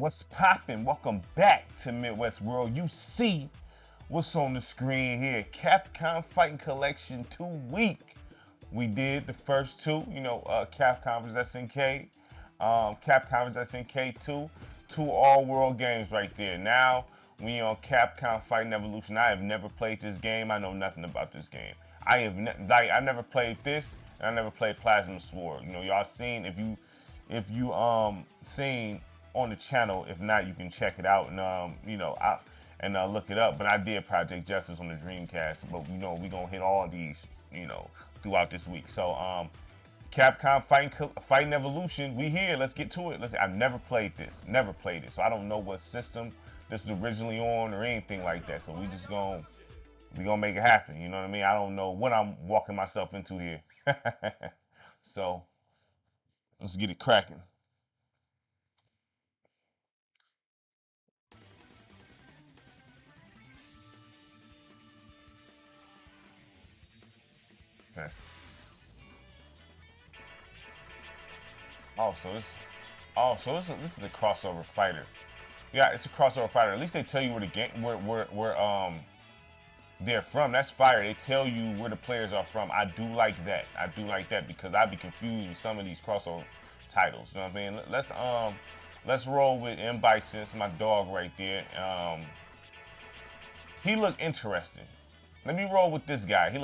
What's poppin'? Welcome back to Midwest World. You see what's on the screen here. Capcom Fighting Collection 2 week. We did the first two, Capcom vs SNK, Capcom vs SNK 2, two all-world games right there. Now we on Capcom Fighting Evolution. I have never played this game. I know nothing about this game. I never played this, and I never played Plasma Sword. Y'all seen if you seen on the channel. If not, you can check it out and look it up. But I did Project Justice on the Dreamcast. But we gonna hit all these throughout this week. So Capcom Fighting Evolution, we here. Let's get to it. I've never played this, so I don't know what system this is originally on or anything like that. So we gonna make it happen. You know what I mean? I don't know what I'm walking myself into here. So let's get it cracking. Okay. Oh, so this is a crossover fighter. Yeah, it's a crossover fighter. At least they tell you where the game where they're from. That's fire. They tell you where the players are from. I do like that. Because I'd be confused with some of these crossover titles. You know what I mean? Let's roll with M Bison. It's my dog right there. He looked interesting. Let me roll with this guy.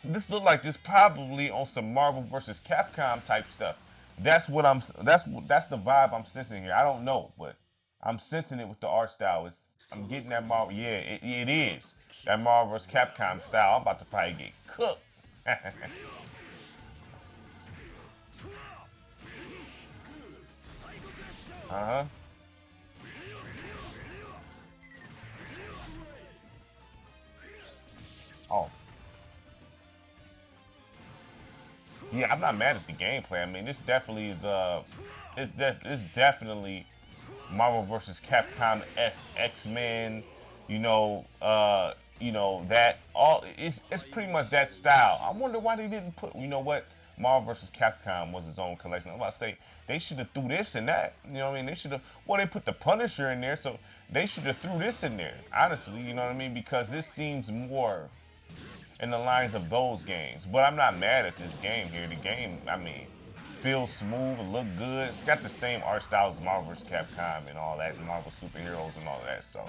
This look like this probably on some Marvel versus Capcom type stuff. That's the vibe I'm sensing here. I don't know, but I'm sensing it with the art style. I'm getting that Marvel. Yeah, it is that Marvel vs Capcom style. I'm about to probably get cooked. Uh-huh. Oh, yeah, I'm not mad at the gameplay. I mean, this definitely is it's definitely Marvel vs. Capcom X-Men, that all it's pretty much that style. I wonder why they didn't put, what, Marvel vs. Capcom was its own collection. I'm about to say they should have threw this and that. You know what I mean? They should have, well, they put the Punisher in there, so they should have threw this in there. Honestly, you know what I mean? Because this seems more in the lines of those games. But I'm not mad at this game here. The game, I mean, feels smooth, it look good. It's got the same art style as Marvel vs. Capcom and all that, and Marvel superheroes and all that. So,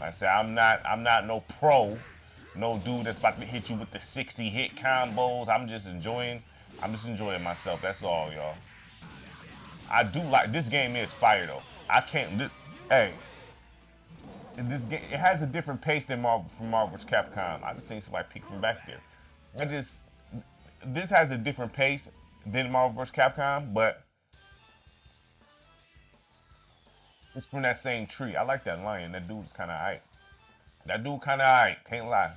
like I said, I'm not no pro, no dude that's about to hit you with the 60 hit combos. I'm just enjoying myself. That's all, y'all. I do like this game is fire though. I can't. Hey, it has a different pace than Marvel vs. Capcom. I just seen somebody peek from back there. This has a different pace than Marvel vs. Capcom, but it's from that same tree. I like that lion. That dude's kind of aight. Can't lie.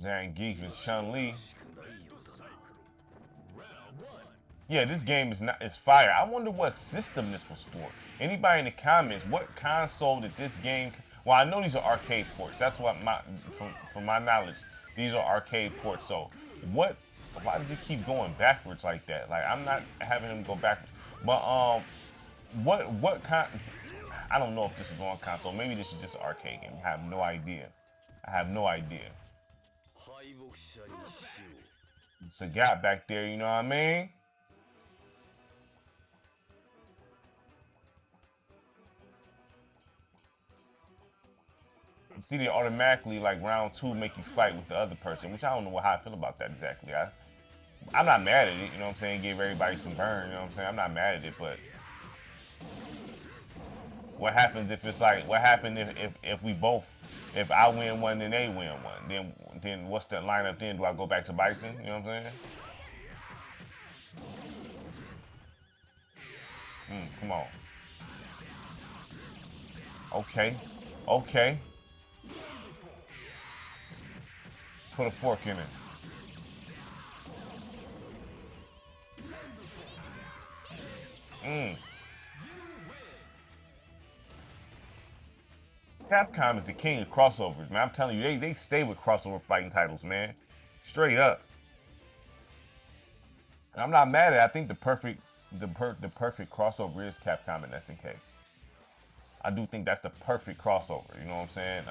Zangief and Chun-Li. Yeah, this game is fire. I wonder what system this was for. Anybody in the comments, what console did this game? Well, I know these are arcade ports. That's what from my knowledge, these are arcade ports. So, what? Why does it keep going backwards like that? Like, I'm not having him go backwards. But what kind? I don't know if this is on console. Maybe this is just an arcade game. I have no idea. It's a guy back there. You know what I mean? You see, they automatically, like, round two make you fight with the other person, which I don't know how I feel about that exactly. I'm not mad at it, you know what I'm saying? Give everybody some burn, you know what I'm saying? I'm not mad at it, but what happens if it's like, what happened if I win one and they win one? Then what's the lineup then? Do I go back to Bison? You know what I'm saying? Come on. Okay. Put a fork in it. Capcom is the king of crossovers, man. I'm telling you, they stay with crossover fighting titles, man. Straight up. I'm not mad at it. I think the perfect crossover is Capcom and SNK. I do think that's the perfect crossover. You know what I'm saying?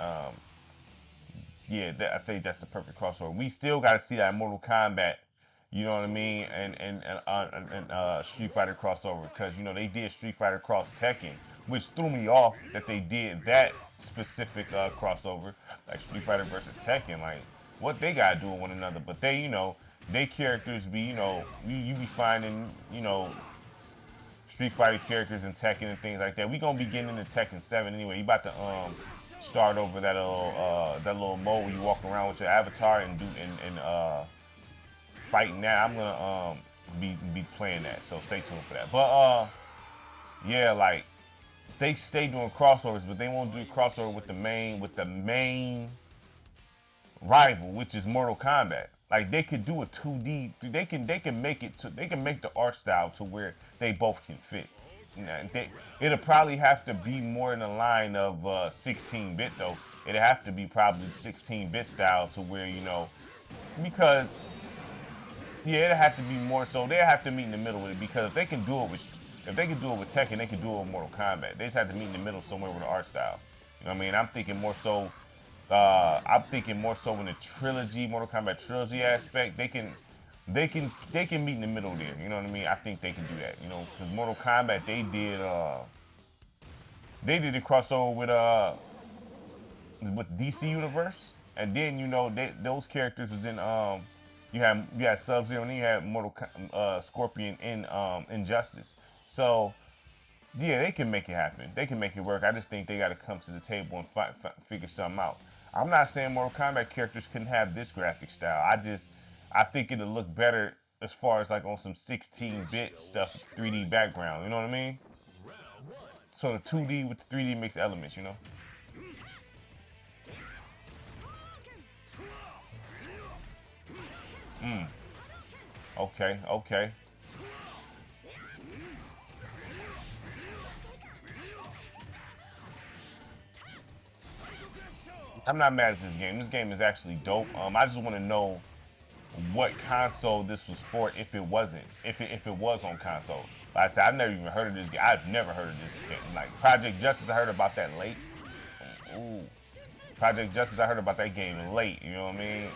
Yeah, I think that's the perfect crossover. We still got to see that Mortal Kombat, you know what I mean, and Street Fighter crossover, because you know they did Street Fighter cross Tekken, which threw me off that they did that specific crossover, like Street Fighter versus Tekken, like what they got to do with one another. But they, you know, they characters be, you know, you be finding, you know, Street Fighter characters in Tekken and things like that. We gonna be getting into Tekken 7 anyway. You about to start over that little mode where you walk around with your avatar and do and fighting that. I'm gonna be playing that, so stay tuned for that. But yeah, like they stay doing crossovers, but they won't do crossover with the main rival, which is Mortal Kombat. Like they could do a 2D. They can make it to they can make the art style to where they both can fit. You know, it'll probably have to be more in the line of 16-bit though. It'll have to be probably 16-bit style to where, you know, because yeah, it'll have to be more so. They'll have to meet in the middle with it, because if they can do it with Tekken, they can do it with Mortal Kombat. They just have to meet in the middle somewhere with the art style. You know what I mean? I'm thinking more so. I'm thinking more so in the trilogy, Mortal Kombat trilogy aspect. They can meet in the middle there. You know what I mean? I think they can do that. You know, because Mortal Kombat they did a crossover with DC Universe, and then you know those characters was in you had Sub Zero, and then you had Scorpion in Injustice. So yeah, they can make it happen. They can make it work. I just think they got to come to the table and figure something out. I'm not saying Mortal Kombat characters couldn't have this graphic style. I think it'll look better as far as like on some 16-bit stuff, 3D background. You know what I mean? So the 2D with the 3D mixed elements. You know? Mm. Okay. Okay. I'm not mad at this game. This game is actually dope. I just want to know what console this was for, if it wasn't, if it was on console. Like I said, I've never even heard of this game. I've never heard of this game. Like Project Justice, I heard about that late. Ooh, Project Justice, I heard about that game late. You know what I mean?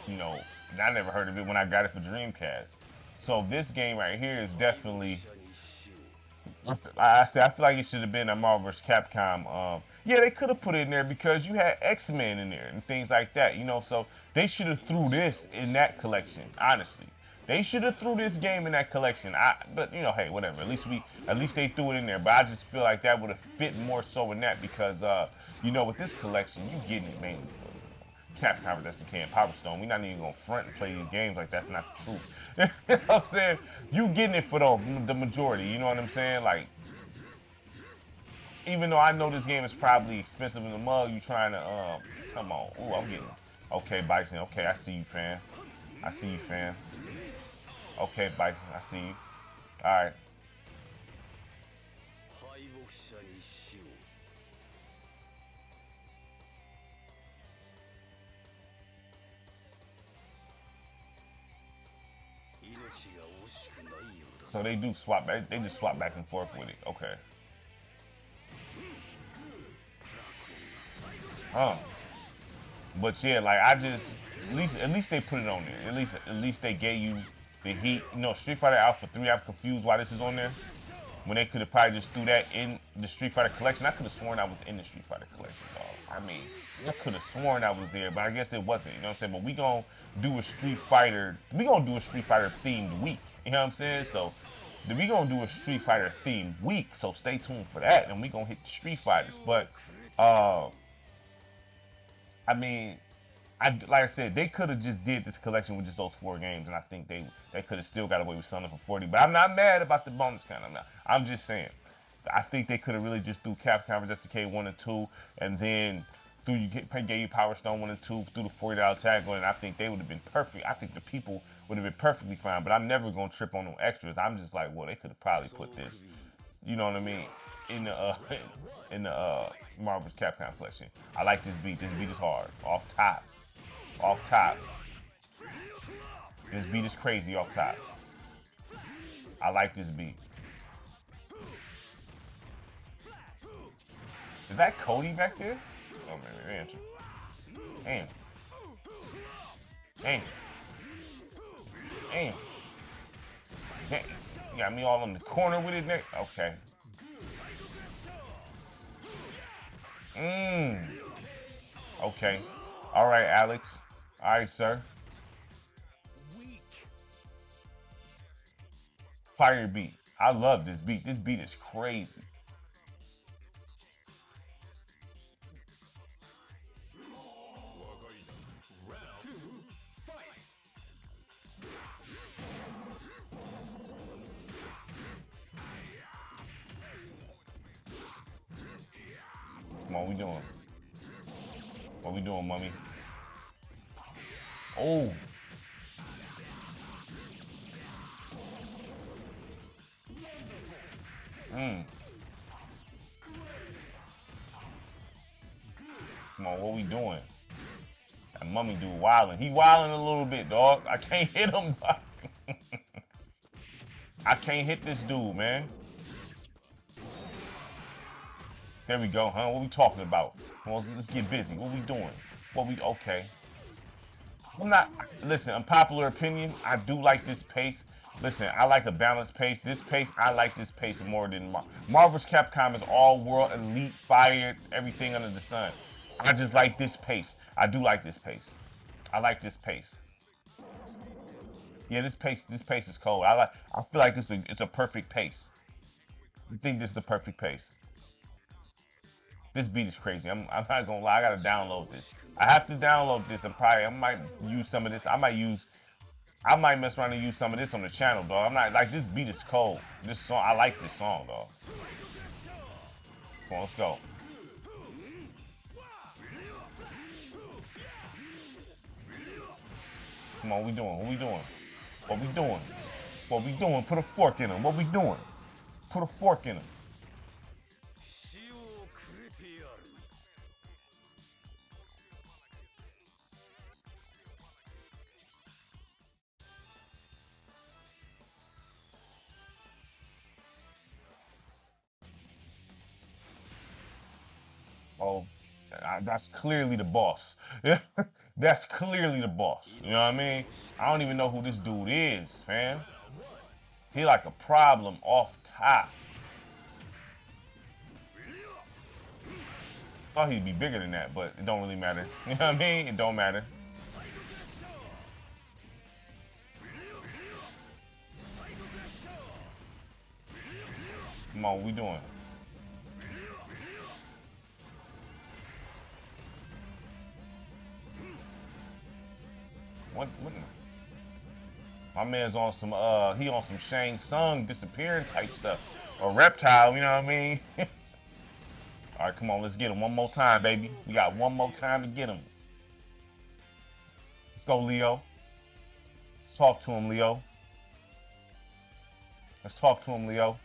You know, I never heard of it when I got it for Dreamcast. So this game right here is definitely. I feel like it should have been a Marvel vs. Capcom. Yeah, they could have put it in there because you had X-Men in there and things like that, you know. So they should have threw this in that collection. Honestly, they should have threw this game in that collection. But you know, hey, whatever. At least they threw it in there. But I just feel like that would have fit more so in that because, you know, with this collection, you getting it mainly for Capcom vs. SNK and Power Stone. We're not even gonna front and play these games like that's not the truth. You know what I'm saying? You getting it for the majority. You know what I'm saying? Like, even though I know this game is probably expensive in the mug, you trying to come on. Ooh, I'm getting okay, Bison. Okay, I see you, fam. I see you, fam. Okay, Bison, I see you. All right. So they do swap back. They just swap back and forth with it. Okay. Huh. But yeah, like at least they put it on there. At least they gave you the heat. You know, Street Fighter Alpha 3. I'm confused why this is on there. When they could have probably just threw that in the Street Fighter collection. I could have sworn I was in the Street Fighter collection, dog. I mean, I could have sworn I was there, but I guess it wasn't. You know what I'm saying? But we gonna do a Street Fighter. We gonna do a Street Fighter themed week. You know what I'm saying? So we gonna do a Street Fighter themed week. So stay tuned for that, and we gonna hit the Street Fighters. But I mean, like I said, they could have just did this collection with just those 4 games, and I think they could have still got away with selling for 40. But I'm not mad about the bonus kind. I'm just saying, I think they could have really just threw Capcom vs. SNK 1 and 2, and then gave you Power Stone 1 and 2 through the $40 tag on, and I think they would have been perfect. I think the people would have been perfectly fine. But I'm never gonna trip on no extras. I'm just like, well, they could have probably put this, you know what I mean, in the in the Marvel's Capcom collection. I like this beat. This beat is hard. Off top. This beat is crazy off top. I like this beat. Is that Cody back there? Oh man, answer. Damn. Damn. Damn. Damn. You got me all in the corner with it, Nick. Okay. Okay. All right, Alex. All right, sir. Fire beat. I love this beat. This beat is crazy. Come on, we doing? What we doing, mommy? Oh. Come on, what we doing? That mummy dude wilding. He wilding a little bit, dog. I can't hit him. I can't hit this dude, man. There we go, huh? What we talking about? Well, let's get busy. What we doing? Okay. I'm not, listen, unpopular opinion, I do like this pace. Listen, I like a balanced pace. This pace, I like this pace more than Marvel's Capcom is all world, elite, fire, everything under the sun. I just like this pace. I do like this pace. I like this pace. Yeah, this pace is cold. I feel like it's a perfect pace. I think this is a perfect pace. This beat is crazy. I'm not gonna lie. I gotta download this. I have to download this. I might use some of this. I might mess around and use some of this on the channel, dog. I'm not like this beat is cold. This song, I like this song, dog. Come on, let's go. Come on, what we doing? What we doing? What we doing? What we doing? Put a fork in him. What we doing? Put a fork in him. Oh, that's clearly the boss. That's clearly the boss. You know what I mean? I don't even know who this dude is, man. He like a problem off top. Thought he'd be bigger than that, but it don't really matter. You know what I mean? It don't matter. Come on, what we doing? What? My man's on some he on some Shang Tsung disappearing type stuff. Or reptile, you know what I mean? Alright, come on, let's get him one more time, baby. We got one more time to get him. Let's go, Leo. Let's talk to him, Leo. Let's talk to him, Leo.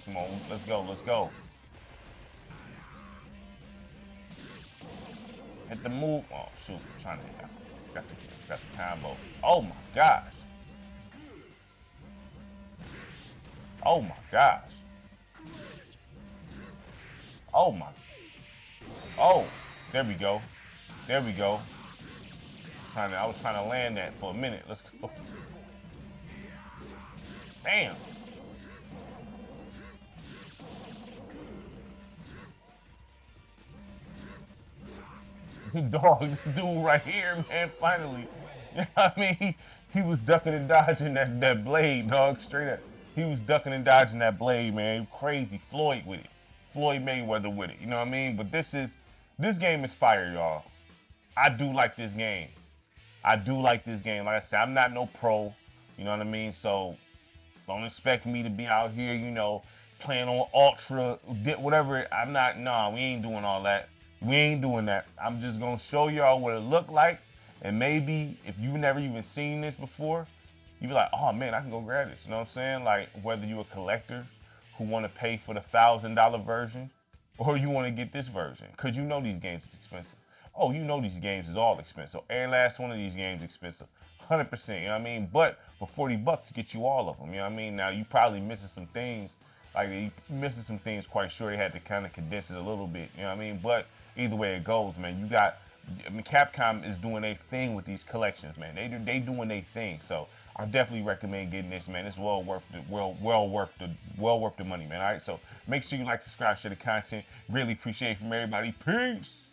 Come on, let's go, let's go. Hit the move. Oh shoot, I'm trying to got the combo. Oh my gosh. Oh my gosh. Oh my. Oh, there we go. There we go. I was trying to land that for a minute. Let's go. Damn. Dog, this dude right here, man, finally. You know what I mean? He was ducking and dodging that blade, dog, straight up. He was ducking and dodging that blade, man. Crazy. Floyd with it. Floyd Mayweather with it. You know what I mean? But this game is fire, y'all. I do like this game. I do like this game. Like I said, I'm not no pro. You know what I mean? So don't expect me to be out here, you know, playing on ultra, whatever. I'm not, nah, we ain't doing all that. We ain't doing that. I'm just gonna show y'all what it looked like, and maybe if you've never even seen this before, you be like, oh man, I can go grab this. You know what I'm saying? Like whether you're a collector who want to pay for the $1,000 version, or you want to get this version, cause you know these games is expensive. Oh, you know these games is all expensive. Every last one of these games is expensive, 100%. You know what I mean? But for $40, get you all of them. You know what I mean? Now you probably missing some things. Like you missing some things. Quite sure they had to kind of condense it a little bit. You know what I mean? But either way it goes, man, you got. I mean, Capcom is doing their thing with these collections, man. They doing their thing. So I definitely recommend getting this, man. It's well worth the money, man. All right, so make sure you like, subscribe, share the content. Really appreciate it from everybody. Peace.